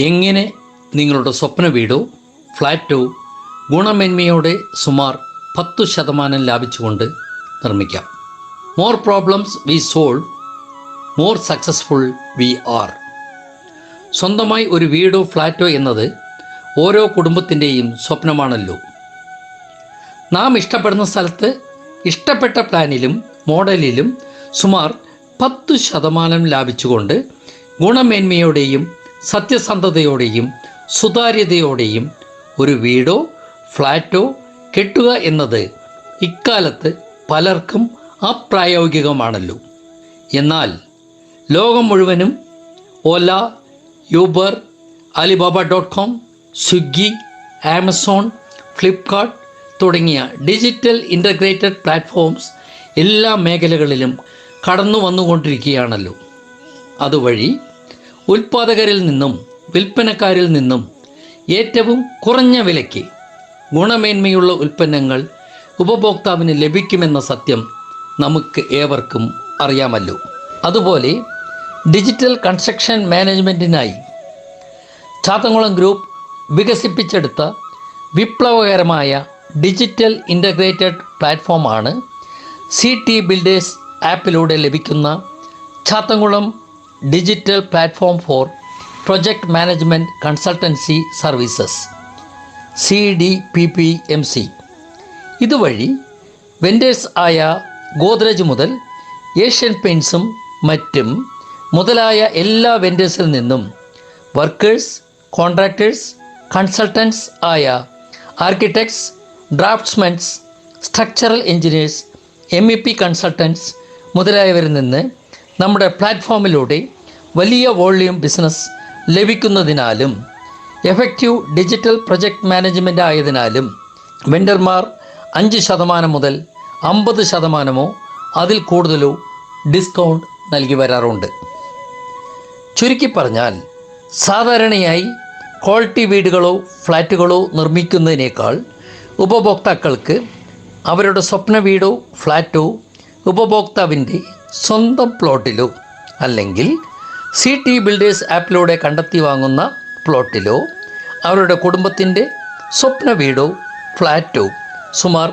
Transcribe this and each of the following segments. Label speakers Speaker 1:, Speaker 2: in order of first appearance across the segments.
Speaker 1: എങ്ങനെ നിങ്ങളുടെ സ്വപ്ന വീടോ ഫ്ലാറ്റോ ഗുണമേന്മയോടെ സുമാർ 10% ലാഭിച്ചുകൊണ്ട് നിർമ്മിക്കാം. More problems we solve, more successful we are. സ്വന്തമായി ഒരു വീടോ ഫ്ലാറ്റോ എന്നത് ഓരോ കുടുംബത്തിൻ്റെയും സ്വപ്നമാണല്ലോ. നാം ഇഷ്ടപ്പെടുന്ന സ്ഥലത്ത് ഇഷ്ടപ്പെട്ട പ്ലാനിലും മോഡലിലും സുമാർ 10% ലാഭിച്ചുകൊണ്ട് ഗുണമേന്മയോടെയും സത്യസന്ധതയോടെയും സുതാര്യതയോടെയും ഒരു വീടോ ഫ്ലാറ്റോ കെട്ടുക എന്നത് ഇക്കാലത്ത് പലർക്കും അപ്രായോഗികമാണല്ലോ. എന്നാൽ ലോകം മുഴുവനും Ola, Uber, alibaba.com, Swiggy, Amazon, Flipkart തുടങ്ങിയ ഡിജിറ്റൽ ഇൻ്റഗ്രേറ്റഡ് പ്ലാറ്റ്ഫോംസ് എല്ലാ മേഖലകളിലും കടന്നു വന്നുകൊണ്ടിരിക്കുകയാണല്ലോ. അതുവഴി ഉൽപ്പാദകരിൽ നിന്നും വിൽപ്പനക്കാരിൽ നിന്നും ഏറ്റവും കുറഞ്ഞ വിലയ്ക്ക് ഗുണമേന്മയുള്ള ഉൽപ്പന്നങ്ങൾ ഉപഭോക്താവിന് ലഭിക്കുമെന്ന സത്യം നമുക്ക് ഏവർക്കും അറിയാമല്ലോ. അതുപോലെ ഡിജിറ്റൽ കൺസ്ട്രക്ഷൻ മാനേജ്മെൻറ്റിനായി ചാത്തൻകുളം ഗ്രൂപ്പ് വികസിപ്പിച്ചെടുത്ത വിപ്ലവകരമായ ഡിജിറ്റൽ ഇൻ്റഗ്രേറ്റഡ് പ്ലാറ്റ്ഫോമാണ് CT ബിൽഡേഴ്സ് ആപ്പിലൂടെ ലഭിക്കുന്ന Chathankulam digital platform for project management consultancy services CDPPMC. ഇതുവഴി വെൻഡേഴ്സ് ആയ ഗോദ്രേജ് മുതൽ ഏഷ്യൻ പെയിൻറ്റ്സും മറ്റും മുതലായ എല്ലാ വെൻഡേഴ്സിൽ നിന്നും വർക്കേഴ്സ്, കോൺട്രാക്ടേഴ്സ്, കൺസൾട്ടൻസ് ആയ architects, draftsmens, structural engineers, MEP consultants മുതലായവരിൽ നിന്ന് നമ്മുടെ പ്ലാറ്റ്ഫോമിലൂടെ വലിയ വോള്യൂം ബിസിനസ് ലഭിക്കുന്നതിനാലും എഫക്റ്റീവ് ഡിജിറ്റൽ പ്രൊജക്റ്റ് മാനേജ്മെൻ്റ് ആയതിനാലും വെണ്ടർമാർ 5% മുതൽ 50% അതിൽ കൂടുതലോ ഡിസ്കൗണ്ട് നൽകി വരാറുണ്ട്. ചുരുക്കി പറഞ്ഞാൽ സാധാരണയായി ക്വാളിറ്റി വീടുകളോ ഫ്ലാറ്റുകളോ നിർമ്മിക്കുന്നതിനേക്കാൾ ഉപഭോക്താക്കൾക്ക് അവരുടെ സ്വപ്ന വീടോ ഫ്ലാറ്റോ ഉപഭോക്താവിൻ്റെ സ്വന്തം പ്ലോട്ടിലോ അല്ലെങ്കിൽ CT ബിൽഡേഴ്സ് ആപ്പിലൂടെ കണ്ടെത്തി വാങ്ങുന്ന പ്ലോട്ടിലോ അവരുടെ കുടുംബത്തിൻ്റെ സ്വപ്ന വീടോ ഫ്ലാറ്റോ സുമാർ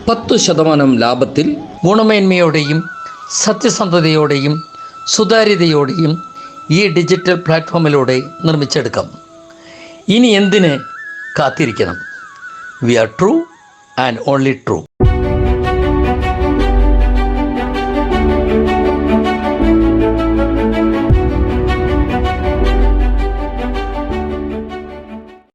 Speaker 1: 10% ലാഭത്തിൽ ഗുണമേന്മയോടെയും സത്യസന്ധതയോടെയും സുതാര്യതയോടെയും ഈ ഡിജിറ്റൽ പ്ലാറ്റ്ഫോമിലൂടെ നിർമ്മിച്ചെടുക്കാം. ഇനി എന്തിന് കാത്തിരിക്കണം? We are true and only true.